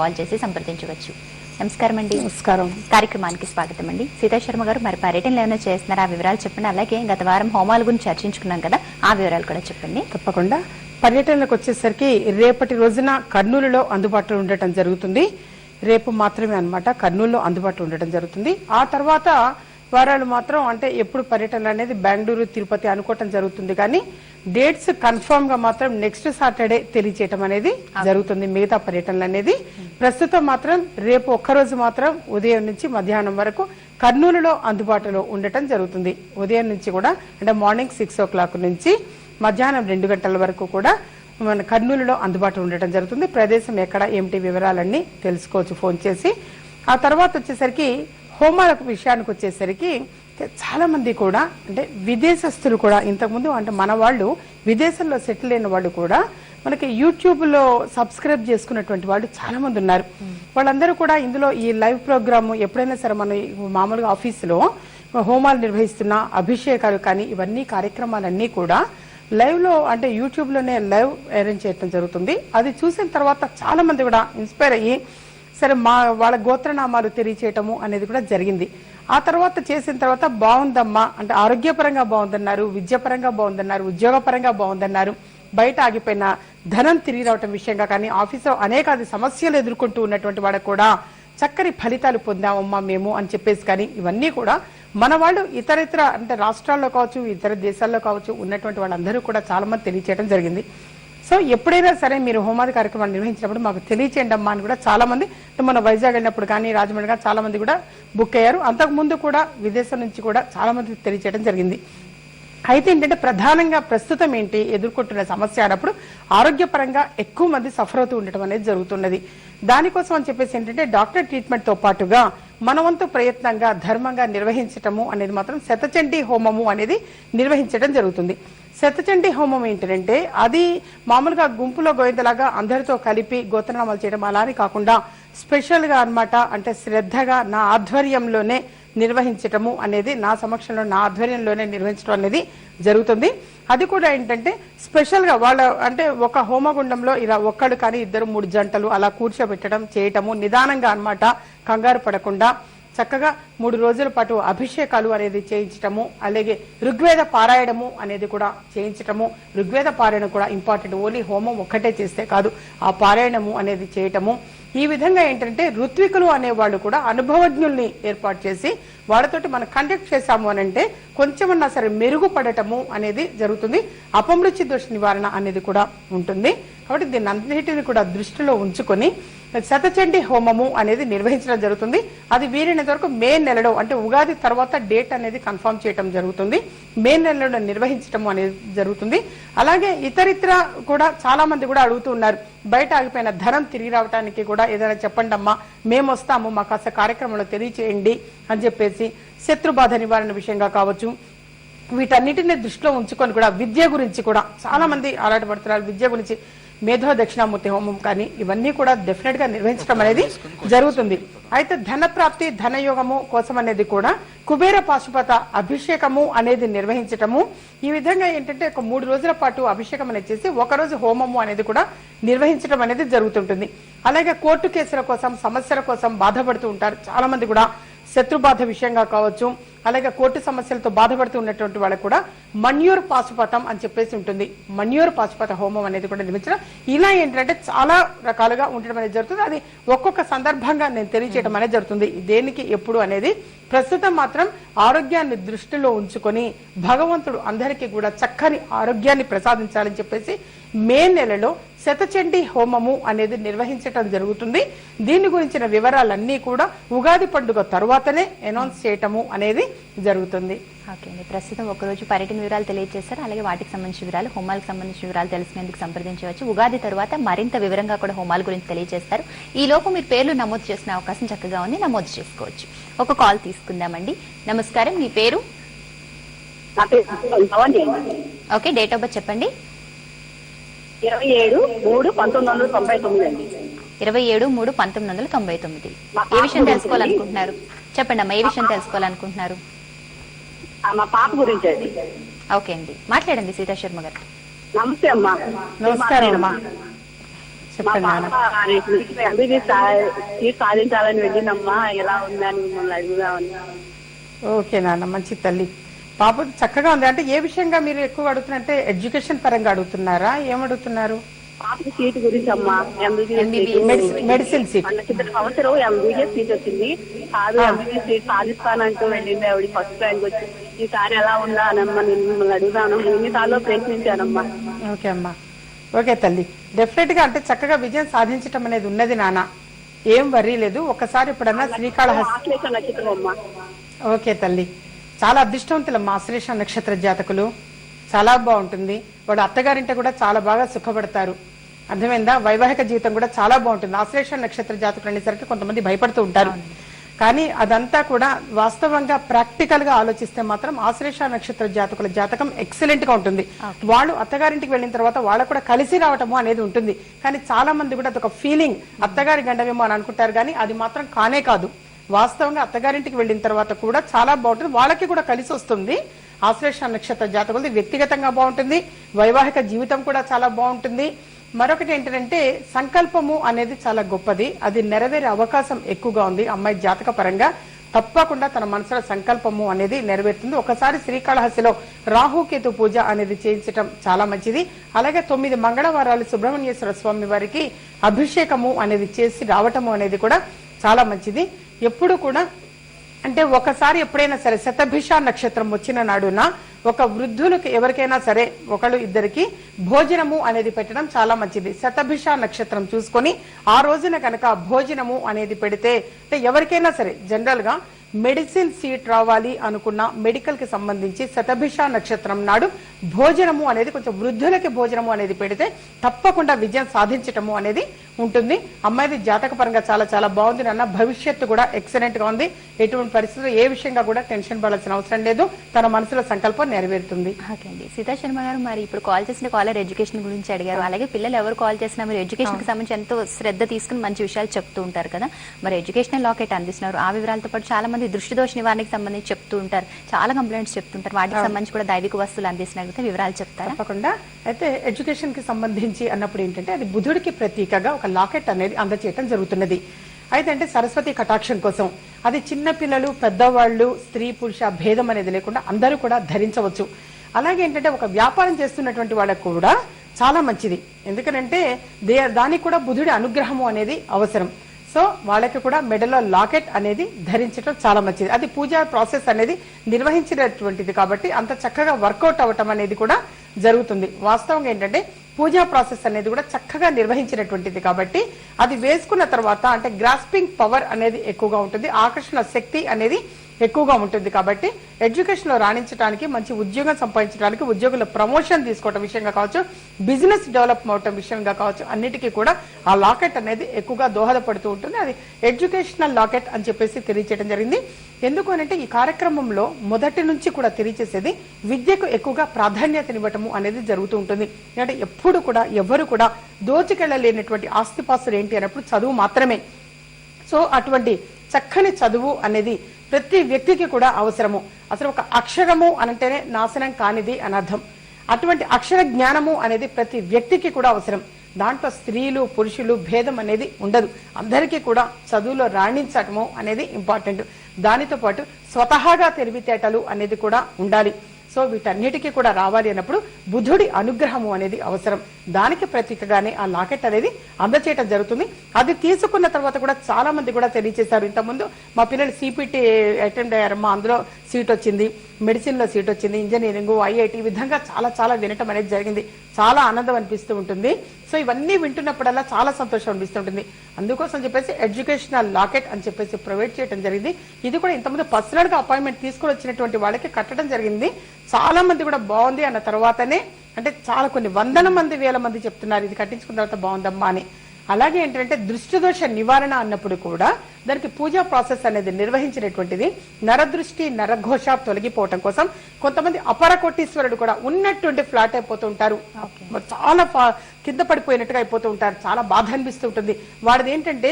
Call చేసి సంప్రదించవచ్చు. నమస్కారం అండి. నమస్కారం. కార్యక్రమానికి స్వాగతం అండి. సీతా శర్మ గారు, మరి పర్యటనలు ఏమైనా చేస్తున్నారా? ఆ వివరాలు చెప్పండి. అలాగే గత వారం హోమాల గురించి చర్చించుకున్నాం కదా, ఆ వివరాలు కూడా చెప్పండి. తప్పకుండా. పర్యటనలకు వచ్చేసరికి రేపటి రోజున కర్నూలులో అందుబాటులో ఉండటం జరుగుతుంది. రేపు మాత్రమే అన్నమాట కర్నూలులో అందుబాటులో ఉండటం జరుగుతుంది. ఆ తర్వాత వారాలు మాత్రం అంటే ఎప్పుడు పర్యటనలు అనేది బెంగళూరు, తిరుపతి అనుకోవటం జరుగుతుంది. కానీ డేట్స్ కన్ఫర్మ్ గా మాత్రం నెక్స్ట్ సాటర్డే తెలియచేయటం అనేది జరుగుతుంది. మిగతా పర్యటనలు అనేది ప్రస్తుతం మాత్రం రేపు ఒక్కరోజు మాత్రం ఉదయం నుంచి మధ్యాహ్నం వరకు కర్నూలులో అందుబాటులో ఉండటం జరుగుతుంది. ఉదయం నుంచి కూడా అంటే మార్నింగ్ 6 o'clock నుంచి మధ్యాహ్నం 2 గంటల వరకు కూడా మన కర్నూలులో అందుబాటులో ఉండటం జరుగుతుంది. ప్రదేశం ఎక్కడ ఏమిటి వివరాలన్నీ తెలుసుకోవచ్చు ఫోన్ చేసి. ఆ తర్వాత వచ్చేసరికి హోమాల విషయానికి వచ్చేసరికి చాలా మంది కూడా అంటే విదేశస్తులు కూడా ఇంతకుముందు అంటే మన వాళ్ళు విదేశంలో సెటిల్ అయిన వాళ్ళు కూడా మనకి యూట్యూబ్ లో సబ్స్క్రైబ్ చేసుకున్నటువంటి వాళ్ళు చాలా మంది ఉన్నారు. వాళ్ళందరూ కూడా ఇందులో ఈ లైవ్ ప్రోగ్రామ్ ఎప్పుడైనా సరే మన మామూలుగా ఆఫీసులో హోమాలు నిర్వహిస్తున్న అభిషేకాలు కానీ ఇవన్నీ కార్యక్రమాలన్నీ కూడా లైవ్ లో అంటే యూట్యూబ్ లోనే లైవ్ అరేంజ్ చేయడం జరుగుతుంది. అది చూసిన తర్వాత చాలా మంది కూడా ఇన్స్పైర్ అయ్యి సరే వాళ్ళ గోత్రనామాలు తెలియచేయటము అనేది కూడా జరిగింది. ఆ తర్వాత చేసిన తర్వాత బాగుందమ్మా అంటే ఆరోగ్యపరంగా బాగుందన్నారు, విద్యాపరంగా బాగుందన్నారు, ఉద్యోగపరంగా బాగుందన్నారు, బయట ఆగిపోయిన ధనం తిరిగి రావటం విషయంగా కానీ ఆఫీసులో అనేక సమస్యలు ఎదుర్కొంటూ ఉన్నటువంటి వాళ్ళకు కూడా చక్కని ఫలితాలు పొందామమ్మా మేము అని చెప్పేసి కానీ ఇవన్నీ కూడా మన వాళ్ళు ఇతర అంటే రాష్ట్రాల్లో కావచ్చు, ఇతర దేశాల్లో కావచ్చు ఉన్నటువంటి వాళ్ళందరూ కూడా చాలా మంది తెలియచేయడం జరిగింది. సో ఎప్పుడైనా సరే మీరు హోమాది కార్యక్రమాలు నిర్వహించినప్పుడు మాకు తెలియచేయండి అమ్మా అని కూడా చాలా మంది మన వైజాగ్ వెళ్ళినప్పుడు కానీ రాజమండ్రి కానీ చాలా మంది కూడా బుక్ అయ్యారు. అంతకు ముందు కూడా విదేశం నుంచి కూడా చాలా మంది తెలియచేయడం జరిగింది. అయితే ఏంటంటే ప్రధానంగా ప్రస్తుతం ఏంటి ఎదుర్కొంటున్న సమస్య అన్నప్పుడు ఆరోగ్యపరంగా ఎక్కువ మంది సఫర్ అవుతూ ఉండటం అనేది జరుగుతున్నది. దానికోసం అని చెప్పేసి ఏంటంటే డాక్టర్ ట్రీట్మెంట్ తో పాటుగా మనవంతు ప్రయత్నంగా ధర్మంగా నిర్వహించటము అనేది మాత్రం శతచండీ హోమము అనేది నిర్వహించడం జరుగుతుంది. శతచండీ హోమం ఏంటంటే అది మామూలుగా గుంపులో గోవిందలాగా అందరితో కలిపి గోత్రనామాలు చేయడం అలానే కాకుండా స్పెషల్ గా అన్నమాట అంటే శ్రద్ధగా నా ఆధ్వర్యంలోనే నిర్వహించటము అనేది నా సమక్షంలో నా ఆధ్వర్యంలోనే నిర్వహించడం అనేది జరుగుతుంది. అది కూడా ఏంటంటే స్పెషల్ గా వాళ్ళ అంటే ఒక హోమగుండంలో ఇలా ఒక్కడు కానీ 2, 3 జంటలు అలా కూర్చోబెట్టడం చేయటము నిదానంగా అన్నమాట కంగారు పడకుండా చక్కగా 3 రోజుల పాటు అభిషేకాలు అనేది చేయించటము, అలాగే ఋగ్వేద పారాయణము అనేది కూడా చేయించటము. ఋగ్వేద పారాయణం కూడా ఇంపార్టెంట్. ఓన్లీ హోమం ఒక్కటే చేస్తే కాదు, ఆ పారాయణము అనేది చేయటము. ఈ విధంగా ఏంటంటే ఋత్వికులు అనేవాళ్ళు కూడా అనుభవజ్ఞుల్ని ఏర్పాటు చేసి వాళ్ళతోటి మనం కండక్ట్ చేశాము అని అంటే కొంచెమన్నా సరే మెరుగుపడటము అనేది జరుగుతుంది. అపమృత్యు దోష నివారణ అనేది కూడా ఉంటుంది. కాబట్టి దీన్ని అన్నిటిని కూడా దృష్టిలో ఉంచుకొని శతచండీ హోమము అనేది నిర్వహించడం జరుగుతుంది. అది వీలైనంత వరకు మే నెలలో అంటే ఉగాది తర్వాత డేట్ అనేది కన్ఫర్మ్ చేయడం జరుగుతుంది. మే నెలలో నిర్వహించడం అనేది జరుగుతుంది. అలాగే ఇతరితర కూడా చాలా మంది కూడా అడుగుతూ ఉన్నారు, బయట ఆగిపోయిన ధనం తిరిగి రావడానికి కూడా ఏదైనా చెప్పండి అమ్మా, మేము వస్తాము, మాకు కాస్త కార్యక్రమంలో తెలియచేయండి అని చెప్పేసి శత్రుబాధ నివారణ విషయంగా కావచ్చు, వీటన్నిటిని దృష్టిలో ఉంచుకొని కూడా విద్య గురించి కూడా చాలా మంది ఆరాటపడుతున్నారు. విద్య గురించి మేధో దక్షిణామూర్తి హోమం కానీ ఇవన్నీ కూడా డెఫినెట్ గా నిర్వహించడం అనేది జరుగుతుంది. అయితే ధన ప్రాప్తి ధనయోగము కోసం అనేది కూడా కుబేర పాశుపత అభిషేకము అనేది నిర్వహించటము. ఈ విధంగా ఏంటంటే ఒక 3 రోజుల పాటు అభిషేకం అనేది చేసి ఒకరోజు హోమము అనేది కూడా నిర్వహించడం అనేది జరుగుతుంటుంది. అలాగే కోర్టు కేసుల కోసం సమస్యల కోసం బాధపడుతూ ఉంటారు చాలా మంది కూడా. శత్రుబాధ విషయంగా కావచ్చు, అలాగే కోర్టు సమస్యలతో బాధపడుతూ ఉన్నటువంటి వాళ్ళకు కూడా మన్యూర్ పాశుపతం అని చెప్పేసి ఉంటుంది. మన్యూర్ పాశుపత హోమం అనేది కూడా నిర్మించడం ఇలా ఏంటంటే చాలా రకాలుగా ఉండడం అనేది జరుగుతుంది. అది ఒక్కొక్క సందర్భంగా నేను తెలియజేయడం అనేది జరుగుతుంది. దేనికి ఎప్పుడు అనేది ప్రస్తుతం మాత్రం ఆరోగ్యాన్ని దృష్టిలో ఉంచుకొని భగవంతుడు అందరికీ కూడా చక్కని ఆరోగ్యాన్ని ప్రసాదించాలని చెప్పేసి మే నెలలో శతచండీ హోమము అనేది నిర్వహించడం జరుగుతుంది. దీని గురించిన వివరాలన్నీ కూడా ఉగాది పండుగ తరువాతనే అనౌన్స్ చేయటము అనేది జరుగుతుంది. ఓకే అండి. ప్రస్తుతం ఒకరోజు పర్యటన వివరాలు తెలియజేస్తారు. అలాగే వాటికి సంబంధించిన వివరాలు, హోమాలకు సంబంధించిన వివరాలు తెలుసుకునేందుకు సంప్రదించవచ్చు. ఉగాది తర్వాత మరింత వివరంగా కూడా హోమాల గురించి తెలియజేస్తారు. ఈ లోపు మీరు పేర్లు నమోదు చేసిన అవకాశం చక్కగా ఉంది, నమోదు చేసుకోవచ్చు. ఒక కాల్ తీసుకుందామండి. నమస్కారం, మీ పేరు? ఓకే, డేట్ ఆఫ్ బర్త్ చెప్పండి. 27/3/1999 27/3/1999. ఏ విషయం తెలుసుకోవాలనుకుంటున్నారు? చెప్పండి అమ్మా, ఏ విషయం తెలుసుకోవాలనుకుంటున్నారు? మా పాప గురించి అండి. ఓకే అండి, మాట్లాడండి సీతా శర్మ గారు. నమస్తే అమ్మా. నమస్కారం అమ్మా. చెప్పండి నాన్న. ఎంబీబీఎస్ సీట్ సాధించాలని వెళ్ళినమ్మా, ఎలా ఉందని మిమ్మల్ని అడుగుదామని. ఓకే నాన్న, మంచి తల్లి. పాప చక్కగా ఉంది. అంటే ఏ విషయంగా మీరు ఎక్కువ అడుగుతున్నారంటే ఎడ్యుకేషన్ పరంగా అడుగుతున్నారా, ఏమడుగుతున్నారు? పాపకి సీట్ గురించి అమ్మా, మెడిసిన్ సీట్. సంవత్సరం ఎంబీబీఎస్ సీట్ వచ్చింది కాదు, ఎంబీబీఎస్ సీట్ సాధిస్తానంటూ వెళ్ళింది ఆవిడ ఫస్ట్ ర్యాంక్ వచ్చి. ఈసారి ఎలా ఉందా అనమ్మా, నేను మిమ్మల్ని అడుగుదాను. ఎన్నిసార్లు ప్రయత్నించానమ్మా. ఓకే అమ్మా, ఓకే తల్లి. డెఫినెట్ గా అంటే చక్కగా విజయం సాధించటం అనేది ఉన్నది నాన్న, ఏం వర్రీ లేదు. ఒకసారి ఎప్పుడన్నా శ్రీకాళహస్తి. నక్షత్రం అమ్మా. ఓకే తల్లి, చాలా అదృష్టవంతులమ్మా ఆశ్లేష నక్షత్ర జాతకులు. చాలా బాగుంటుంది. వాడు అత్తగారింట కూడా చాలా బాగా సుఖపడతారు. అర్థమైందా? వైవాహిక జీవితం కూడా చాలా బాగుంటుంది. ఆశ్లేష నక్షత్ర జాతకులు అనేసరికి కొంతమంది భయపడుతూ ఉంటారు, కానీ అదంతా కూడా వాస్తవంగా ప్రాక్టికల్ గా ఆలోచిస్తే మాత్రం ఆశ్లేష నక్షత్ర జాతకుల జాతకం ఎక్సలెంట్ గా ఉంటుంది. వాళ్ళు అత్తగారింటికి వెళ్ళిన తర్వాత వాళ్ళకు కూడా కలిసి రావటము అనేది ఉంటుంది. కానీ చాలా మంది కూడా అదొక ఫీలింగ్, అత్తగారి గండమేమో అని అనుకుంటారు, కానీ అది మాత్రం కానే కాదు. వాస్తవంగా అత్తగారింటికి వెళ్ళిన తర్వాత కూడా చాలా బాగుంటుంది, వాళ్ళకి కూడా కలిసి వస్తుంది. ఆశ్లేష నక్షత్ర జాతకులది వ్యక్తిగతంగా బాగుంటుంది, వైవాహిక జీవితం కూడా చాలా బాగుంటుంది. మరొకటి ఏంటంటే సంకల్పము అనేది చాలా గొప్పది, అది నెరవేరే అవకాశం ఎక్కువగా ఉంది. అమ్మాయి జాతక పరంగా తప్పకుండా తన మనసులో సంకల్పము అనేది నెరవేరుతుంది. ఒకసారి శ్రీకాళహస్తిలో రాహుకేతు పూజ అనేది చేయించడం చాలా మంచిది. అలాగే 9 మంగళవారాలు సుబ్రహ్మణ్యేశ్వర స్వామి వారికి అభిషేకము అనేది చేసి రావటము అనేది కూడా చాలా మంచిది. ఎప్పుడు కూడా అంటే ఒకసారి ఎప్పుడైనా సరే శతభిష నక్షత్రం వచ్చిన నాడున ఒక వృద్ధులకు ఎవరికైనా సరే ఒకళ్ళు ఇద్దరికి భోజనము అనేది పెట్టడం చాలా మంచిది. శతభిష నక్షత్రం చూసుకొని ఆ రోజున కనుక భోజనము అనేది పెడితే, అంటే ఎవరికైనా సరే జనరల్ గా మెడిసిన్ సీట్ రావాలి అనుకున్న మెడికల్ కి సంబంధించి శతభిష నక్షత్రం నాడు భోజనము అనేది కొంచెం వృద్ధులకి భోజనము అనేది పెడితే తప్పకుండా విజయం సాధించటము అనేది ఉంటుంది. అమ్మాయిది జాతక పరంగా చాలా చాలా బాగుంది నాన్న. భవిష్యత్తు కూడా ఎక్సలెంట్ గా ఉంది. ఎటువంటి పరిస్థితుల్లో ఏ విషయంగా కూడా టెన్షన్ పడాల్సిన అవసరం లేదు. తన మనసులో సంకల్పం నెరవేరుతుంది. ఓకే అండి. సీతా శర్మ గారు, మరి ఇప్పుడు కాల్ చేసిన కాలర్ ఎడ్యుకేషన్ గురించి అడిగారు. అలాగే పిల్లలు ఎవరు కాల్ చేసినా మీరు ఎడ్యుకేషన్ కి సంబంధించి ఎంతో శ్రద్ధ తీసుకుని మంచి విషయాలు చెప్తూ ఉంటారు కదా, మరి ఎడ్యుకేషనల్ లాకెట్ అందిస్తున్నారు. ఆ వివరాలతో పాటు చాలా మంది దృష్టి దోష నివారణకి సంబంధించి చెప్తూ ఉంటారు, చాలా కంప్లైంట్స్ చెప్తుంటారు. వాటికి సంబంధించి కూడా దైవిక వస్తువులు అందిస్తున్నారు, వివరాలు చెప్తారా? తప్పకుండా. అయితే ఎడ్యుకేషన్ కి సంబంధించి అన్నప్పుడు ఏంటంటే అది బుధుడికి ప్రతీకగా ఒక లాకెట్ అనేది అందచేయటం జరుగుతున్నది. అయితే అంటే సరస్వతి కటాక్షం కోసం అది చిన్న పిల్లలు, పెద్దవాళ్ళు, స్త్రీ పురుష భేదం అనేది లేకుండా అందరూ కూడా ధరించవచ్చు. అలాగే ఏంటంటే ఒక వ్యాపారం చేస్తున్నటువంటి వాళ్ళకు కూడా చాలా మంచిది. ఎందుకంటే దానికి కూడా బుధుడి అనుగ్రహము అనేది అవసరం. సో వాళ్ళకి కూడా మెడలో లాకెట్ అనేది ధరించడం చాలా మంచిది. అది పూజా ప్రాసెస్ అనేది నిర్వహించినటువంటిది కాబట్టి అంత చక్కగా వర్కౌట్ అవ్వటం అనేది కూడా జరుగుతుంది. వాస్తవంగా ఏంటంటే పూజా ప్రాసెస్ అనేది కూడా చక్కగా నిర్వహించినటువంటిది కాబట్టి అది వేసుకున్న తర్వాత అంటే గ్రాస్పింగ్ పవర్ అనేది ఎక్కువగా ఉంటుంది, ఆకర్షణ శక్తి అనేది ఎక్కువగా ఉంటుంది. కాబట్టి ఎడ్యుకేషన్ లో రాణించడానికి, మంచి ఉద్యోగం సంపాదించడానికి, ఉద్యోగుల ప్రమోషన్ తీసుకోవటం విషయంగా కావచ్చు, బిజినెస్ డెవలప్ అవటం విషయంగా కావచ్చు, అన్నిటికీ కూడా ఆ లాకెట్ అనేది ఎక్కువగా దోహదపడుతూ ఉంటుంది. అది ఎడ్యుకేషనల్ లాకెట్ అని చెప్పేసి తెలియచేయడం జరిగింది. ఎందుకు అంటే ఈ కార్యక్రమంలో మొదటి నుంచి కూడా తెలియచేసేది విద్యకు ఎక్కువగా ప్రాధాన్యతనివ్వటము అనేది జరుగుతూ ఉంటుంది. అంటే ఎప్పుడు కూడా ఎవరు కూడా దోచుకెళ్లలేనటువంటి ఆస్తిపాస్తులు ఏంటి అన్నప్పుడు చదువు మాత్రమే. సో అటువంటి చక్కని చదువు అనేది ప్రతి వ్యక్తికి కూడా అవసరము. అసలు ఒక అక్షరము అనంటేనే నాశనం కానిది అని అర్థం. అటువంటి అక్షర జ్ఞానము అనేది ప్రతి వ్యక్తికి కూడా అవసరం. దాంట్లో స్త్రీలు పురుషులు భేదం అనేది ఉండదు. అందరికీ కూడా చదువులో రాణించటము అనేది ఇంపార్టెంట్. దానితో పాటు స్వతహాగా తెలివితేటలు అనేది కూడా ఉండాలి. సో వీటన్నిటికీ కూడా రావాలి అన్నప్పుడు బుధుడి అనుగ్రహము అనేది అవసరం. దానికి ప్రతీకగానే ఆ లాకెట్ అనేది అందచేయటం జరుగుతుంది. అది తీసుకున్న తర్వాత కూడా చాలా మంది కూడా తెలియజేశారు, ఇంతకుముందు మా పిల్లలు సిపిటి అటెండ్ అయ్యారమ్మా, అందులో సీట్ వచ్చింది, మెడిసిన్ లో సీట్ వచ్చింది, ఇంజనీరింగ్, ఐఐటి, ఈ విధంగా చాలా చాలా వినటం అనేది జరిగింది. చాలా ఆనందం అనిపిస్తూ ఉంటుంది. సో ఇవన్నీ వింటున్నప్పుడల్లా చాలా సంతోషం అనిపిస్తుంటుంది. అందుకోసం చెప్పేసి ఎడ్యుకేషనల్ లాకెట్ అని చెప్పేసి ప్రొవైడ్ చేయడం జరిగింది. ఇది కూడా ఇంతకుముందు పర్సనల్ గా అపాయింట్మెంట్ తీసుకుని వచ్చినటువంటి వాళ్ళకి కట్టడం జరిగింది. చాలా మంది కూడా బాగుంది అన్న తర్వాతనే, అంటే చాలా కొన్ని వందల మంది, వేల మంది చెప్తున్నారు ఇది కట్టించుకున్న తర్వాత బాగుందమ్మా అని. అలాగే ఏంటంటే దృష్టి దోష నివారణ అన్నప్పుడు కూడా దానికి పూజా ప్రాసెస్ అనేది నిర్వహించినటువంటిది. నరదృష్టి నరఘోష తొలగిపోవటం కోసం కొంతమంది అపర కోటీశ్వరుడు కూడా ఉన్నట్టుండి ఫ్లాట్ అయిపోతూ ఉంటారు, చాలా కింద పడిపోయినట్టుగా అయిపోతూ ఉంటారు, చాలా బాధ అనిపిస్తూ ఉంటుంది. వాడిది ఏంటంటే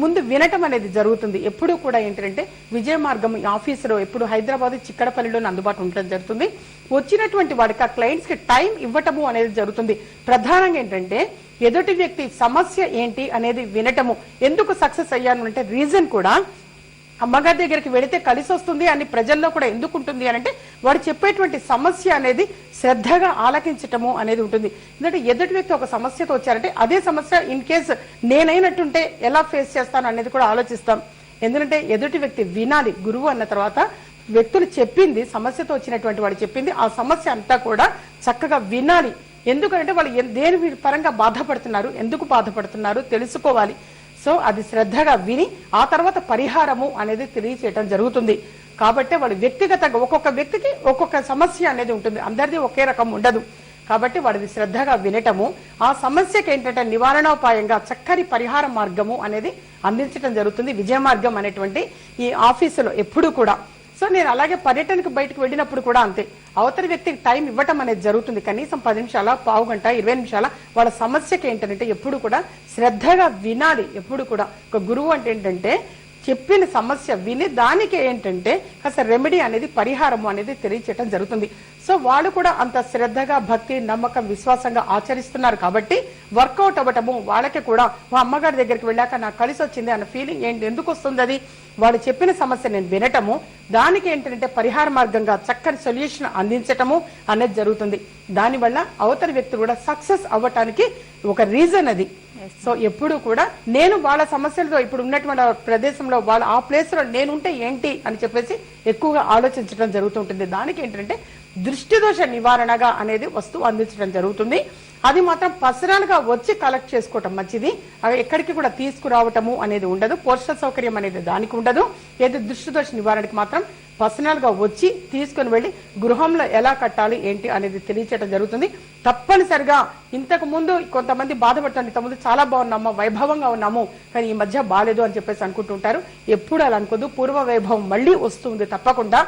ముందు వినటం అనేది జరుగుతుంది. ఎప్పుడు కూడా ఏంటంటే విజయ మార్గం ఆఫీసులో ఎప్పుడు హైదరాబాద్ చిక్కడపల్లిలో అందుబాటులో ఉండడం జరుగుతుంది. వచ్చినటువంటి వాడికి ఆ క్లయింట్స్ కి టైం ఇవ్వటము అనేది జరుగుతుంది. ప్రధానంగా ఏంటంటే ఎదుటి వ్యక్తి సమస్య ఏంటి అనేది వినటము. ఎందుకు సక్సెస్ అయ్యాను అంటే రీజన్ కూడా అమ్మగారి దగ్గరికి వెళితే కలిసి వస్తుంది అని ప్రజల్లో కూడా ఎందుకు ఉంటుంది అని అంటే వాడు చెప్పేటువంటి సమస్య అనేది శ్రద్ధగా ఆలకించటము అనేది ఉంటుంది. ఎందుకంటే ఎదుటి వ్యక్తి ఒక సమస్యతో వచ్చారంటే అదే సమస్య ఇన్ కేస్ నేనైనట్టుంటే ఎలా ఫేస్ చేస్తాను అనేది కూడా ఆలోచిస్తాం. ఎందుకంటే ఎదుటి వ్యక్తి వినాలి. గురువు అన్న తర్వాత వ్యక్తులు చెప్పింది, సమస్యతో వచ్చినటువంటి వాడు చెప్పింది, ఆ సమస్య అంతా కూడా చక్కగా వినాలి. ఎందుకంటే వాళ్ళు దేని పరంగా బాధపడుతున్నారు, ఎందుకు బాధపడుతున్నారు తెలుసుకోవాలి. సో అది శ్రద్ధగా విని ఆ తర్వాత పరిహారము అనేది తెలియచేయటం జరుగుతుంది. కాబట్టి వాడు వ్యక్తిగతంగా ఒక్కొక్క వ్యక్తికి ఒక్కొక్క సమస్య అనేది ఉంటుంది, అందరిది ఒకే రకం ఉండదు. కాబట్టి వాడిది శ్రద్ధగా వినటము, ఆ సమస్యకి ఏంటంటే నివారణోపాయంగా చక్కని పరిహార మార్గము అనేది అందించడం జరుగుతుంది. విజయ మార్గం అనేటువంటి ఈ ఆఫీసులో ఎప్పుడు కూడా. సో నేను అలాగే పర్యటనకు బయటకు వెళ్ళినప్పుడు కూడా అంతే, అవతలి వ్యక్తికి టైం ఇవ్వటం అనేది జరుగుతుంది. కనీసం 10 నిమిషాల, పావు గంట, 20 నిమిషాల వాళ్ళ సమస్యకి ఏంటంటే ఎప్పుడు కూడా శ్రద్ధగా వినాలి. ఎప్పుడు కూడా ఒక గురువు అంటే ఏంటంటే చెప్పిన సమస్య విని దానికి ఏంటంటే కాస్త రెమెడీ అనేది, పరిహారము అనేది తెలియచేయటం జరుగుతుంది. సో వాళ్ళు కూడా అంత శ్రద్ధగా, భక్తి, నమ్మకం, విశ్వాసంగా ఆచరిస్తున్నారు కాబట్టి వర్కౌట్ అవ్వటము. వాళ్ళకి కూడా మా అమ్మగారి దగ్గరికి వెళ్ళాక నాకు కలిసి వచ్చింది అన్న ఫీలింగ్ ఎందుకు వస్తుంది, అది వాళ్ళు చెప్పిన సమస్య నేను వినటము, దానికి ఏంటంటే పరిహార మార్గంగా చక్కని సొల్యూషన్ అందించటము అనేది జరుగుతుంది. దానివల్ల అవతలి వ్యక్తి కూడా సక్సెస్ అవ్వటానికి ఒక రీజన్ అది. సో ఎప్పుడు కూడా నేను వాళ్ళ సమస్యలతో ఇప్పుడు ఉన్నటువంటి ప్రదేశంలో వాళ్ళ ఆ ప్లేస్ లో నేనుంటే ఏంటి అని చెప్పేసి ఎక్కువగా ఆలోచించడం జరుగుతుంటుంది. దానికి ఏంటంటే దృష్టి దోష నివారణగా అనేది వస్తువు అందించడం జరుగుతుంది. అది మాత్రం పర్సనల్ గా వచ్చి కలెక్ట్ చేసుకోవటం మంచిది. అవి ఎక్కడికి కూడా తీసుకురావటము అనేది ఉండదు. పోస్టల్ సౌకర్యం అనేది దానికి ఉండదు. ఏది దృష్టి దోష నివారణకి మాత్రం పర్సనల్ గా వచ్చి తీసుకుని వెళ్లి గృహంలో ఎలా కట్టాలి ఏంటి అనేది తెలియచేయడం జరుగుతుంది. తప్పనిసరిగా ఇంతకు ముందు కొంతమంది బాధపడుతుంది, ఇంతకుముందు చాలా బాగున్నాము, వైభవంగా ఉన్నాము, కానీ ఈ మధ్య బాలేదు అని చెప్పేసి అనుకుంటుంటారు. ఎప్పుడు అలా అనుకోదు, పూర్వ వైభవం మళ్ళీ వస్తుంది తప్పకుండా.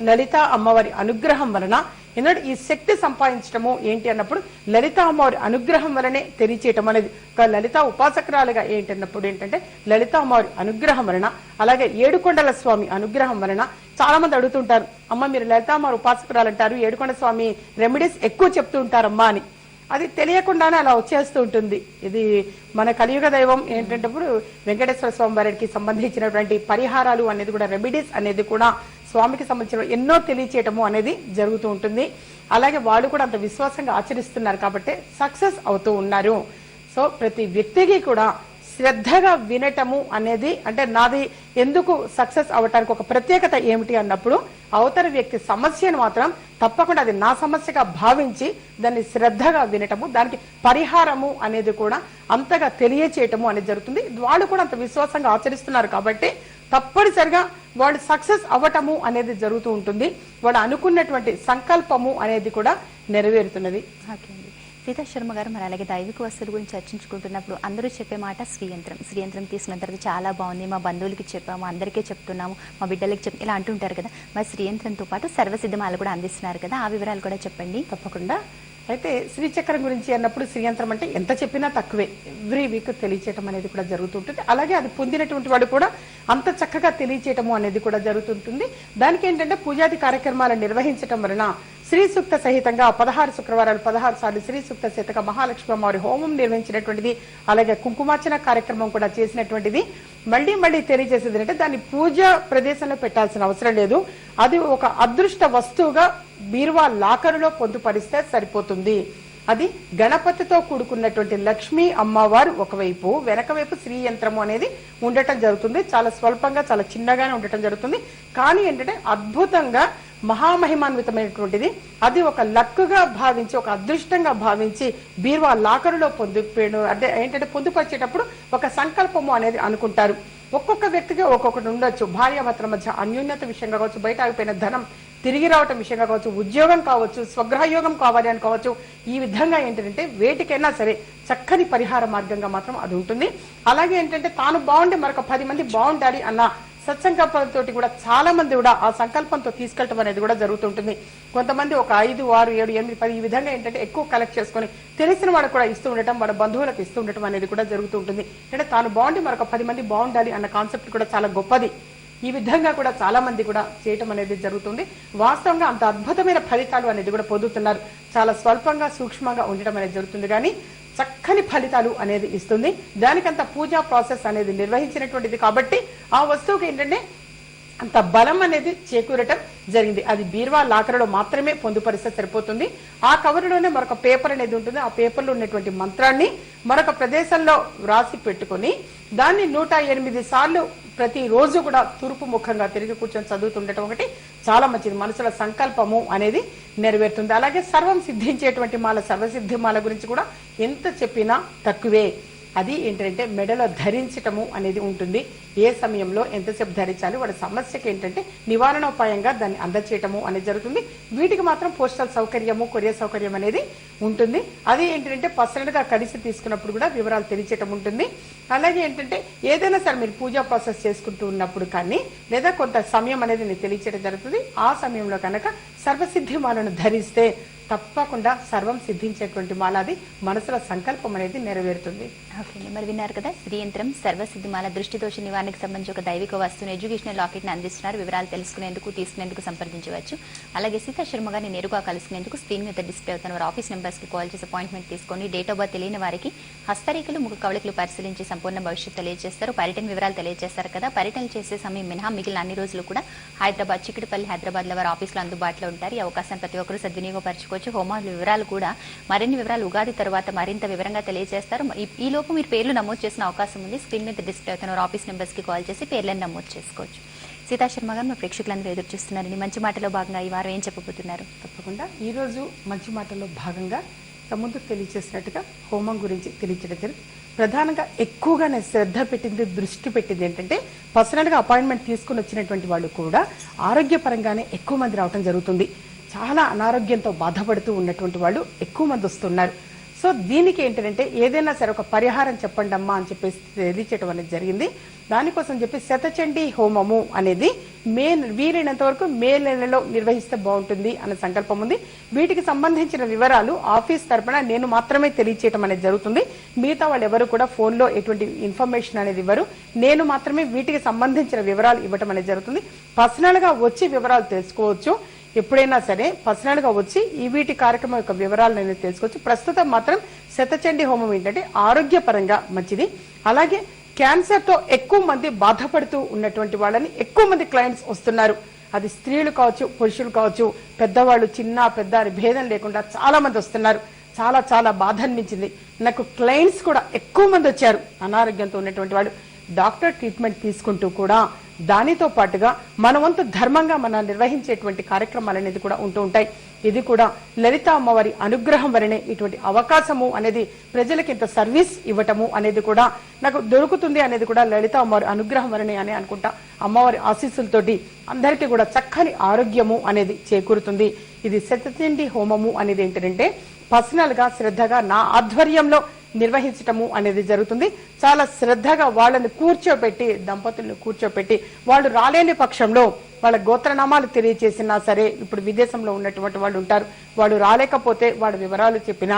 లలిత అమ్మవారి అనుగ్రహం వలన ఎందుకంటే ఈ శక్తి సంపాదించడము ఏంటి అన్నప్పుడు లలిత అమ్మవారి అనుగ్రహం వలనే తెలియచేయటం అనేది. లలిత ఉపాసకురాలుగా ఏంటన్నప్పుడు ఏంటంటే లలిత అమ్మవారి అనుగ్రహం వలన, అలాగే ఏడుకొండల స్వామి అనుగ్రహం వలన. చాలా మంది అడుగుతుంటారు, అమ్మ మీరు లలిత అమ్మవారి ఉపాసకురాలు అంటారు, ఏడుకొండ స్వామి రెమెడీస్ ఎక్కువ చెప్తూ ఉంటారమ్మా అని. అది తెలియకుండానే అలా వచ్చేస్తూ ఉంటుంది. ఇది మన కలియుగ దైవం ఏంటంటే వెంకటేశ్వర స్వామి వారికి సంబంధించినటువంటి పరిహారాలు అనేది కూడా, రెమెడీస్ అనేది కూడా స్వామికి సంబంధించిన ఎన్నో తెలియచేయటము అనేది జరుగుతూ ఉంటుంది. అలాగే వాళ్ళు కూడా అంత విశ్వాసంగా ఆచరిస్తున్నారు కాబట్టి సక్సెస్ అవుతూ ఉన్నారు. సో ప్రతి వ్యక్తికి కూడా శ్రద్ధగా వినటము అనేది అంటే నాది ఎందుకు సక్సెస్ అవటానికి ఒక ప్రత్యేకత ఏమిటి అన్నప్పుడు అవతల వ్యక్తి సమస్యను మాత్రం తప్పకుండా అది నా సమస్యగా భావించి దాన్ని శ్రద్ధగా వినటము, దానికి పరిహారము అనేది కూడా అంతగా తెలియచేయటము అనేది జరుగుతుంది. వాళ్ళు కూడా అంత విశ్వాసంగా ఆచరిస్తున్నారు కాబట్టి తప్పనిసరిగా వాళ్ళు సక్సెస్ అవ్వటము అనేది జరుగుతూ ఉంటుంది. వాళ్ళు అనుకున్నటువంటి సంకల్పము అనేది కూడా నెరవేరుతున్నది. సీతా శర్మ గారు, మరి అలాగే దైవిక వస్తువుల గురించి చర్చించుకుంటున్నప్పుడు అందరూ చెప్పే మాట శ్రీయంత్రం. శ్రీయంత్రం తీసుకున్న తర్వాత చాలా బాగుంది, మా బంధువులకి చెప్పాము, అందరికీ చెప్తున్నాము, మా బిడ్డలకి చెప్పి ఇలా అంటుంటారు కదా. మరి శ్రీయంత్రంతో పాటు సర్వసిద్ధమాలు కూడా అందిస్తున్నారు కదా, ఆ వివరాలు కూడా చెప్పండి. తప్పకుండా. అయితే శ్రీచక్రం గురించి అన్నప్పుడు శ్రీయంత్రం అంటే ఎంత చెప్పినా తక్కువే. ఎవ్రీ వీక్ తెలియచేయటం అనేది కూడా జరుగుతుంటుంది. అలాగే అది పొందినటువంటి వాడు కూడా అంత చక్కగా తెలియచేయటము అనేది కూడా జరుగుతుంటుంది. దానికి ఏంటంటే పూజాది కార్యక్రమాలను నిర్వహించడం వలన శ్రీ సూక్త సహితంగా 16 శుక్రవారాలు 16 సార్లు శ్రీ సూక్త సహితంగా మహాలక్ష్మి అమ్మవారి హోమం నిర్వహించినటువంటిది, అలాగే కుంకుమార్చన కార్యక్రమం కూడా చేసినటువంటిది. మళ్ళీ తెలియజేసేది అంటే దాన్ని పూజ ప్రదేశంలో పెట్టాల్సిన అవసరం లేదు. అది ఒక అదృష్ట వస్తువుగా బీరువా లాకరులో పొందుపరిస్తే సరిపోతుంది. అది గణపతితో కూడుకున్నటువంటి లక్ష్మీ అమ్మవారు ఒకవైపు, వెనక వైపు శ్రీ యంత్రము అనేది ఉండటం జరుగుతుంది. చాలా స్వల్పంగా, చాలా చిన్నగానే ఉండటం జరుగుతుంది. కానీ ఏంటంటే అద్భుతంగా మహామహిమాన్వితమైనటువంటిది. అది ఒక లక్కుగా భావించి, ఒక అదృష్టంగా భావించి బీరువా లాకరులో అంటే ఏంటంటే పొందుపరిచేటప్పుడు ఒక సంకల్పము అనేది అనుకుంటారు. ఒక్కొక్క వ్యక్తికి ఒక్కొక్కటి ఉండొచ్చు. భార్యాభర్తల మధ్య అన్యోన్యత విషయంగా కావచ్చు, బయట ఆగిపోయిన ధనం తిరిగి రావటం విషయంగా కావచ్చు, ఉద్యోగం కావచ్చు, స్వగృహయోగం కావాలి అని కావచ్చు. ఈ విధంగా ఏంటంటే వేటికైనా సరే చక్కని పరిహార మార్గంగా మాత్రం అది ఉంటుంది. అలాగే ఏంటంటే తాను బాగుండి మరొక 10 మంది బాగుండాలి అన్న సత్సంకల్పంతో కూడా చాలా మంది కూడా ఆ సంకల్పంతో తీసుకెళ్ళటం అనేది కూడా జరుగుతుంటుంది. కొంతమంది ఒక 5, 6, 7, 8, 10 ఈ విధంగా ఏంటంటే ఎక్కువ కలెక్ట్ చేసుకుని తెలిసిన వాడు కూడా ఇస్తూ ఉండటం, వాళ్ళ బంధువులకు ఇస్తూ ఉండటం అనేది కూడా జరుగుతుంటుంది. అంటే తాను బాగుండి మరొక 10 మంది బాగుండాలి అన్న కాన్సెప్ట్ కూడా చాలా గొప్పది. ఈ విధంగా కూడా చాలా మంది కూడా చేయటం అనేది జరుగుతుంది. వాస్తవంగా అంత అద్భుతమైన ఫలితాలు అనేది కూడా పొందుతున్నారు. చాలా స్వల్పంగా, సూక్ష్మంగా ఉండటం అనేది జరుగుతుంది. కానీ చక్కని ఫలితాలు అనేది ఇస్తుంది. దానికంత పూజా ప్రాసెస్ అనేది నిర్వహించినటువంటిది కాబట్టి ఆ వస్తువుకి ఏంటంటే అంత బలం అనేది చేకూరటం జరిగింది. అది బీరువా లాకర్లో మాత్రమే పొందుపరిస్తే సరిపోతుంది. ఆ కవరులోనే మరొక పేపర్ అనేది ఉంటుంది. ఆ పేపర్లో ఉన్నటువంటి మంత్రాన్ని మరొక ప్రదేశంలో వ్రాసి పెట్టుకుని దాన్ని 108 సార్లు ప్రతిరోజు కూడా తూర్పు ముఖంగా తిరిగి కూర్చొని చదువుతుండటం ఒకటి చాలా మంచిది. మనసులో సంకల్పము అనేది నెరవేరుతుంది. అలాగే సర్వం సిద్ధించేటువంటి మాల, సర్వసిద్ధి మాల గురించి కూడా ఎంత చెప్పినా తక్కువే. అది ఏంటంటే మెడలో ధరించటము అనేది ఉంటుంది. ఏ సమయంలో ఎంతసేపు ధరించాలి, వాడి సమస్యకి ఏంటంటే నివారణోపాయంగా దాన్ని అందచేయటము అనేది జరుగుతుంది. వీటికి మాత్రం పోస్టల్ సౌకర్యము, కొరియర్ సౌకర్యం అనేది ఉంటుంది. అది ఏంటంటే పర్సనల్ గా కలిసి తీసుకున్నప్పుడు కూడా వివరాలు తెలియచేయటం ఉంటుంది. అలాగే ఏంటంటే ఏదైనా సరే మీరు పూజా ప్రాసెస్ చేసుకుంటూ ఉన్నప్పుడు కానీ లేదా కొంత సమయం అనేది నేను తెలియచేయడం జరుగుతుంది. ఆ సమయంలో కనుక సర్వసిద్ధి మాలను ధరిస్తే తప్పకుండా సర్వం సిద్ధించేటువంటి మాల, అది మనసులో సంకల్పం అనేది నెరవేరుతుంది. ఓకే, మరి విన్నారు కదా, శ్రీ యంత్రం సర్వసిద్ధిమాల దృష్టి దోష నివారణకు సంబంధించి ఒక దైవిక వస్తువును ఎడ్యుకేషనల్ లాకెట్ ని అందిస్తున్నారు. వివరాలు తెలుసుకునేందుకు తీసుకునేందుకు సంప్రదించవచ్చు. అలాగే సీతా శర్మ గారిని నేరుగా కలుసుకునేందుకు స్క్రీన్ మీద డిస్ప్లే అవుతున్న వారి ఆఫీస్ నెంబర్స్ కి కాల్ చేసి అపాయింట్మెంట్ తీసుకొని డేట్ ఆఫ్ బర్త్ తెలియని వారికి హస్తరేఖలు, ముఖ కవళికలు పరిశీలించి సంపూర్ణ భవిష్యత్తు తెలియజేస్తారు. పర్యటన వివరాలు తెలియజేస్తారు కదా. పర్యటన చేసే సమయం మినహా మిగిలిన అన్ని రోజులు కూడా హైదరాబాద్, చిక్కడపల్లి, హైదరాబాద్ లో వారి ఆఫీసులో అందుబాటులో ఉంటారు. ఈ అవకాశం ప్రతి ఒక్కరూ సద్వినియోగపరచుకోవచ్చు. హోమాల వివరాలు కూడా మరిన్ని వివరాలు ఉగాది తర్వాత మరింత వివరంగా తెలియజేస్తారు. ఈ లోపు మీరు పేర్లు నమోదు చేసిన అవకాశం ఉంది. స్క్రీన్ మీద డిస్ప్లే అవుతున్న ఆఫీస్ నెంబర్స్ కి కాల్ చేసి పేర్లను నమోదు చేసుకోవచ్చు. సీతా శర్మ గారు, మా ప్రేక్షకులందరూ ఎదురు చూస్తున్నారని మంచి మాటలో భాగంగా ఈ వారం ఏం చెప్పబోతున్నారు? తప్పకుండా ఈ రోజు మంచి మాటల్లో భాగంగా ముందు తెలియజేసినట్టుగా హోమం గురించి తెలియజేయడం ప్రధానంగా ఎక్కువగా నేను శ్రద్ధ పెట్టింది, దృష్టి పెట్టింది ఏంటంటే పర్సనల్ గా అపాయింట్మెంట్ తీసుకుని వచ్చినటువంటి వాళ్ళు కూడా ఆరోగ్యపరంగానే ఎక్కువ మంది రావడం జరుగుతుంది. చాలా అనారోగ్యంతో బాధపడుతూ ఉన్నటువంటి వాళ్ళు ఎక్కువ మంది వస్తున్నారు. సో దీనికి ఏంటంటే ఏదైనా సరే ఒక పరిహారం చెప్పండి అమ్మా అని చెప్పేసి తెలియచేయడం అనేది జరిగింది. దానికోసం చెప్పి శతచండీ హోమము అనేది వీలైనంత వరకు మే నెలలో నిర్వహిస్తే బాగుంటుంది అనే సంకల్పం ఉంది. వీటికి సంబంధించిన వివరాలు ఆఫీస్ తరపున నేను మాత్రమే తెలియచేయడం అనేది జరుగుతుంది. మిగతా వాళ్ళు ఎవరు కూడా ఫోన్లో ఎటువంటి ఇన్ఫర్మేషన్ అనేది ఇవ్వరు. నేను మాత్రమే వీటికి సంబంధించిన వివరాలు ఇవ్వటం అనేది జరుగుతుంది. పర్సనల్ గా వచ్చి వివరాలు తెలుసుకోవచ్చు. ఎప్పుడైనా సరే పర్సనల్ గా వచ్చి ఈ వీటి కార్యక్రమం యొక్క వివరాలను అనేది తెలుసుకోవచ్చు. ప్రస్తుతం మాత్రం శతచండీ హోమం ఏంటంటే ఆరోగ్యపరంగా మంచిది. అలాగే క్యాన్సర్ తో ఎక్కువ మంది బాధపడుతూ ఉన్నటువంటి వాళ్ళని ఎక్కువ మంది క్లయింట్స్ వస్తున్నారు. అది స్త్రీలు కావచ్చు, పురుషులు కావచ్చు, పెద్దవాళ్ళు, చిన్న పెద్ద అని భేదం లేకుండా చాలా మంది వస్తున్నారు. చాలా చాలా బాధ అనిపించింది నాకు. క్లయింట్స్ కూడా ఎక్కువ మంది వచ్చారు. అనారోగ్యంతో ఉన్నటువంటి వాళ్ళు డాక్టర్ ట్రీట్మెంట్ తీసుకుంటూ కూడా దానితో పాటుగా మన వంతు ధర్మంగా మనం నిర్వహించేటువంటి కార్యక్రమాలు అనేది కూడా ఉంటూ ఉంటాయి. ఇది కూడా లలిత అమ్మవారి అనుగ్రహం వలనే ఇటువంటి అవకాశము అనేది ప్రజలకు ఇంత సర్వీస్ ఇవ్వటము అనేది కూడా నాకు దొరుకుతుంది అనేది కూడా లలిత అమ్మవారి అనుగ్రహం వలనే అని అనుకుంటా. అమ్మవారి ఆశీస్సులతోటి అందరికీ కూడా చక్కని ఆరోగ్యము అనేది చేకూరుతుంది. ఇది శతచండీ హోమము అనేది ఏంటంటే పర్సనల్ గా శ్రద్ధగా నా ఆధ్వర్యంలో నిర్వహించటము అనేది జరుగుతుంది. చాలా శ్రద్ధగా వాళ్ళని కూర్చోబెట్టి, దంపతులను కూర్చోబెట్టి, వాళ్ళు రాలేని పక్షంలో వాళ్ళ గోత్రనామాలు తెలియచేసినా సరే, ఇప్పుడు విదేశంలో ఉన్నటువంటి వాళ్ళు ఉంటారు, వాళ్ళు రాలేకపోతే వాళ్ళ వివరాలు చెప్పినా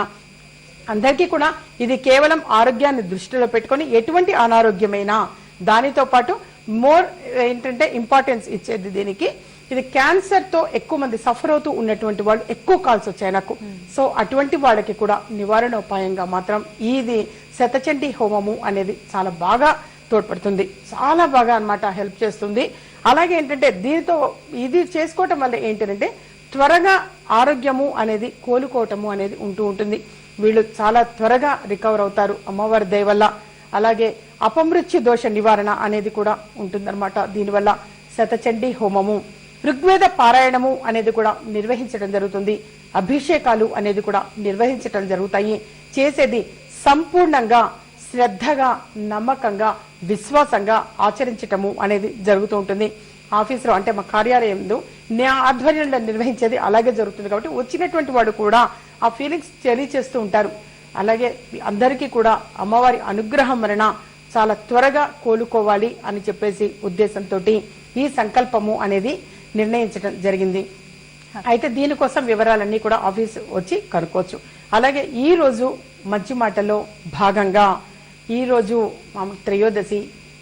అందరికీ కూడా ఇది కేవలం ఆరోగ్యాన్ని దృష్టిలో పెట్టుకొని ఎటువంటి అనారోగ్యమైనా దానితో పాటు మోర్ ఏంటంటే ఇంపార్టెన్స్ ఇచ్చేది దీనికి. ఇది క్యాన్సర్ తో ఎక్కువ మంది సఫర్ అవుతూ ఉన్నటువంటి వాళ్ళు ఎక్కువ కాల్స్ వచ్చాయి నాకు. సో అటువంటి వాళ్ళకి కూడా నివారణోపాయంగా మాత్రం ఇది శతచండీ హోమము అనేది చాలా బాగా తోడ్పడుతుంది. చాలా బాగా అన్నమాట హెల్ప్ చేస్తుంది. అలాగే ఏంటంటే దీనితో ఇది చేసుకోవటం వల్ల ఏంటంటే త్వరగా ఆరోగ్యము అనేది కోలుకోవటము అనేది ఉంటూ ఉంటుంది. వీళ్ళు చాలా త్వరగా రికవర్ అవుతారు అమ్మవారి దయ వల్ల. అలాగే అపమృత్యు దోష నివారణ అనేది కూడా ఉంటుందన్నమాట దీనివల్ల. శతచండీ హోమము, ఋగ్వేద పారాయణము అనేది కూడా నిర్వహించడం జరుగుతుంది. అభిషేకాలు అనేది కూడా నిర్వహించడం జరుగుతాయి. చేసేది సంపూర్ణంగా శ్రద్ధగా, నమ్మకంగా, విశ్వాసంగా ఆచరించటము అనేది జరుగుతూ ఉంటుంది. ఆఫీసులో అంటే మా కార్యాలయంలో నా ఆధ్వర్యంలో నిర్వహించేది అలాగే జరుగుతుంది. కాబట్టి వచ్చినటువంటి వాడు కూడా ఆ ఫీలింగ్స్ తెలియచేస్తూ ఉంటారు. అలాగే అందరికీ కూడా అమ్మవారి అనుగ్రహం వలన చాలా త్వరగా కోలుకోవాలి అని చెప్పేసి ఉద్దేశంతో ఈ సంకల్పము అనేది నిర్ణయించడం జరిగింది. అయితే దీనికోసం వివరాలన్నీ కూడా ఆఫీస్ వచ్చి కనుక్కోవచ్చు. అలాగే ఈ రోజు మంచి మాటలో భాగంగా ఈ రోజు త్రయోదశి,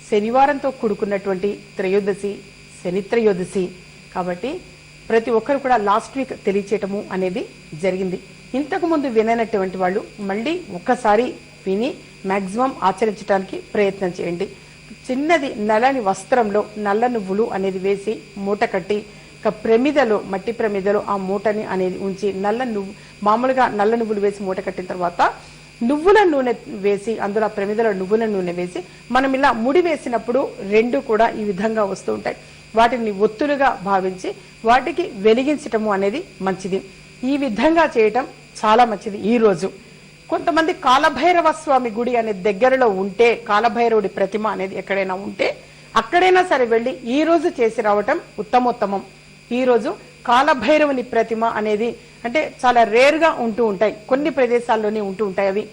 శనివారంతో కూడుకున్నటువంటి త్రయోదశి, శని త్రయోదశి. కాబట్టి ప్రతి ఒక్కరు కూడా లాస్ట్ వీక్ తెలియచేయటము అనేది జరిగింది. ఇంతకు ముందు విననటువంటి వాళ్ళు మళ్ళీ ఒక్కసారి విని మాక్సిమం ఆచరించడానికి ప్రయత్నం చేయండి. చిన్నది నల్లని వస్త్రంలో నల్ల నువ్వులు అనేది వేసి మూట కట్టి ప్రమిదలో మట్టి ప్రమిదలో ఆ మూటని అనేది ఉంచి మామూలుగా నల్ల నువ్వులు వేసి మూట కట్టిన తర్వాత నువ్వుల నూనె వేసి అందులో ప్రమిదలో నువ్వుల నూనె వేసి మనం ఇలా ముడి వేసినప్పుడు రెండు కూడా ఈ విధంగా వస్తూ ఉంటాయి. వాటిని ఒత్తులుగా భావించి వాటికి వెలిగించటము అనేది మంచిది. ఈ విధంగా చేయటం చాలా మంచిది. ఈ రోజు కొంతమంది కాలభైరవ స్వామి గుడి అనే దగ్గరలో ఉంటే, కాలభైరవుడి ప్రతిమ అనేది ఎక్కడైనా ఉంటే అక్కడైనా సరే వెళ్ళి ఈ రోజు చేసి రావటం ఉత్తమోత్తమం. ఈ రోజు కాలభైరవుని ప్రతిమ అనేది అంటే చాలా రేర్ గా ఉంటూ ఉంటాయి, కొన్ని ప్రదేశాల్లోనే ఉంటూ ఉంటాయి. అవి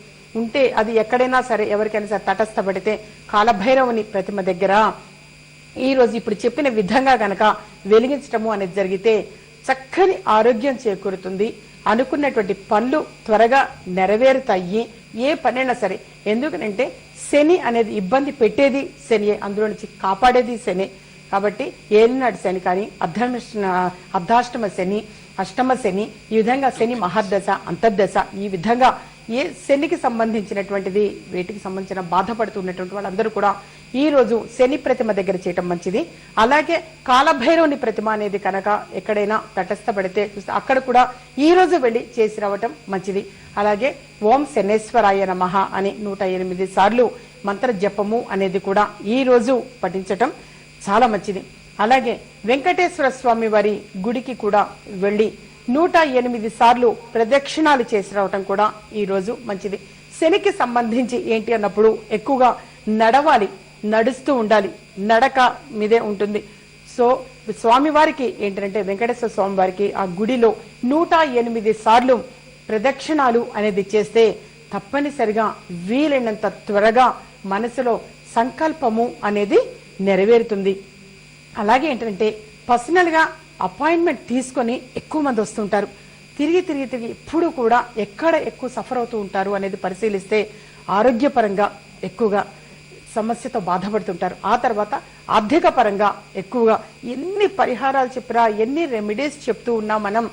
ఉంటే అది ఎక్కడైనా సరే ఎవరికైనా సరే తటస్థపడితే కాలభైరవుని ప్రతిమ దగ్గర ఈ రోజు ఇప్పుడు చెప్పిన విధంగా గనక వెలిగించటము అనేది జరిగితే చక్కని ఆరోగ్యం చేకూరుతుంది. అనుకున్నటువంటి పనులు త్వరగా నెరవేరుతాయి, ఏ పనైనా సరే. ఎందుకంటే శని అనేది ఇబ్బంది పెట్టేది శనియే, అందులో నుంచి కాపాడేది శని. కాబట్టి ఏలినాటి శని కానీ అర్ధాష్టమ శని, అష్టమ శని, ఈ విధంగా శని మహర్దశ, అంతర్దశ, ఈ విధంగా ఏ శనికి సంబంధించినటువంటిది వీటికి సంబంధించిన బాధపడుతున్నటువంటి వాళ్ళందరూ కూడా ఈ రోజు శని ప్రతిమ దగ్గర చేయటం మంచిది. అలాగే కాలభైరవుని ప్రతిమ అనేది కనుక ఎక్కడైనా తటస్థపడితే అక్కడ కూడా ఈ రోజు వెళ్లి చేసి రావటం మంచిది. అలాగే ఓం శనేశ్వరాయ నమః అని 108 సార్లు మంత్ర జపము అనేది కూడా ఈ రోజు పఠించటం చాలా మంచిది. అలాగే వెంకటేశ్వర స్వామి వారి గుడికి కూడా వెళ్లి 108 సార్లు ప్రదక్షిణాలు చేసి రావటం కూడా ఈ రోజు మంచిది. శనికి సంబంధించి ఏంటి అన్నప్పుడు ఎక్కువగా నడవాలి, నడుస్తూ ఉండాలి, నడక మీదే ఉంటుంది. సో స్వామివారికి ఏంటంటే వెంకటేశ్వర స్వామి వారికి ఆ గుడిలో 108 సార్లు ప్రదక్షిణాలు అనేది చేస్తే తప్పనిసరిగా వీలైనంత త్వరగా మనసులో సంకల్పము అనేది నెరవేరుతుంది. అలాగే ఏంటంటే పర్సనల్ గా అపాయింట్మెంట్ తీసుకొని ఎక్కువ మంది వస్తుంటారు. తిరిగి ఎప్పుడు కూడా ఎక్కడ ఎక్కువ సఫర్ అవుతూ ఉంటారు అనేది పరిశీలిస్తే ఆరోగ్యపరంగా ఎక్కువగా సమస్యతో బాధపడుతుంటారు. ఆ తర్వాత ఆర్థిక పరంగా ఎక్కువగా ఎన్ని పరిహారాలు చెప్పినా, ఎన్ని రెమెడీస్ చెప్తూ ఉన్నా మనం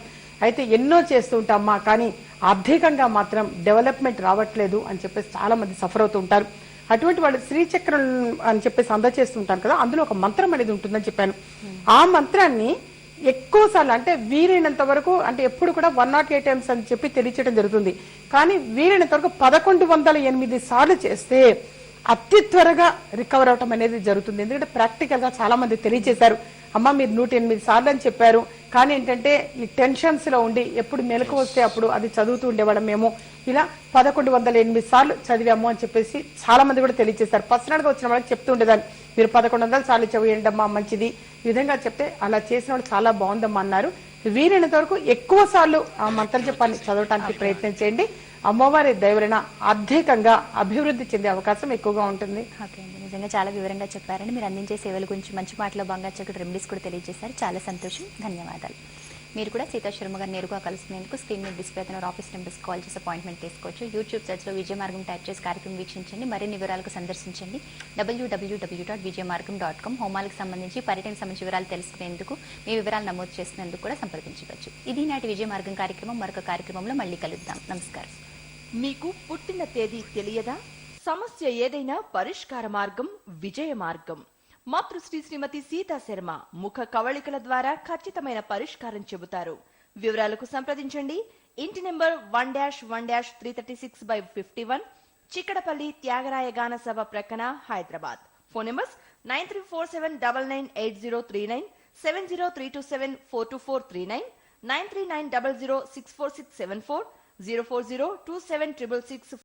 అయితే ఎన్నో చేస్తూ ఉంటామా, కానీ ఆర్థికంగా మాత్రం డెవలప్మెంట్ రావట్లేదు అని చెప్పేసి చాలా మంది సఫర్ అవుతూ ఉంటారు. అటువంటి వాళ్ళు శ్రీచక్రం అని చెప్పేసి అందజేస్తుంటారు కదా, అందులో ఒక మంత్రం అనేది ఉంటుందని చెప్పాను. ఆ మంత్రాన్ని ఎక్కువ సార్లు అంటే వీలైనంత వరకు, అంటే ఎప్పుడు కూడా 108 టైమ్స్ అని చెప్పి తెలియచేయడం జరుగుతుంది. కానీ వీలైనంత వరకు 1108 సార్లు చేస్తే అతి త్వరగా రికవర్ అవటం అనేది జరుగుతుంది. ఎందుకంటే ప్రాక్టికల్ గా చాలా మంది తెలియజేశారు, అమ్మ మీరు 108 సార్లు అని చెప్పారు, కానీ ఏంటంటే ఈ టెన్షన్స్ లో ఉండి ఎప్పుడు మెలకు వస్తే అప్పుడు అది చదువుతూ ఉండేవాళ్ళం, మేము ఇలా 1108 సార్లు చదివాము అని చెప్పేసి చాలా మంది కూడా తెలియజేశారు. పర్సనల్ గా వచ్చిన వాళ్ళకి చెప్తూ ఉండేదాన్ని, మీరు 1100 సార్లు చదివేయండి అమ్మా మంచిది, ఈ విధంగా చెప్తే అలా చేసిన వాళ్ళు చాలా బాగుందమ్మా అన్నారు. వీలైనంత వరకు ఎక్కువ సార్లు ఆ మంత్ర జపాన్ని చదవటానికి ప్రయత్నం చేయండి. అమ్మవారి దయవలన ఆర్థికంగా అభివృద్ధి చెందే అవకాశం ఎక్కువగా ఉంటుంది. ఓకే అండి, నిజంగా చాలా వివరంగా చెప్పారండి. మీరు అందించే సేవల గురించి మంచి మాటలో బంగారు చక్కటి రెమెడీస్ కూడా తెలియజేశారు. చాలా సంతోషం, ధన్యవాదాలు. మీరు కూడా సీతా శర్మ గారు నేరుగా కలుసుకునేందుకు స్క్రీన్ మీద డిస్ప్లే అవుతున్న ఆఫీస్ నెంబర్స్ కాల్ చేసి అపాయింట్మెంట్ తీసుకోవచ్చు. యూట్యూబ్ సెర్చ్ లో విజయ మార్గం టైప్ చేసి కార్యక్రమం వీక్షించండి. మరిన్ని వివరాలకు సందర్శించండి www.vijaymargam.com. హోమాలకు సంబంధించి పర్యటనకు సంబంధించి వివరాలు తెలుసుకునేందుకు, మీ వివరాలు నమోదు చేసుకునేందుకు కూడా సంప్రదించవచ్చు. ఇది నాటి విజయ మార్గం కార్యక్రమం. మరొక కార్యక్రమంలో మళ్ళీ కలుద్దాం. నమస్కారం. మీకు పుట్టిన తేదీ తెలియదా? సమస్య ఏదైనా పరిష్కార మార్గం విజయ మార్గం. మాతృశ్రీ శ్రీమతి సీతా శర్మ ముఖ కవళికల ద్వారా ఖచ్చితమైన పరిష్కారం చెబుతారు. వివరాలకు సంప్రదించండి. ఇంటి నెంబర్ 1-1-336/51, చిక్కడపల్లి త్యాగరాయ గాన సభ ప్రక్కన, హైదరాబాద్. Phone numbers 9347998039, 70327424339, 93900646740, 040276666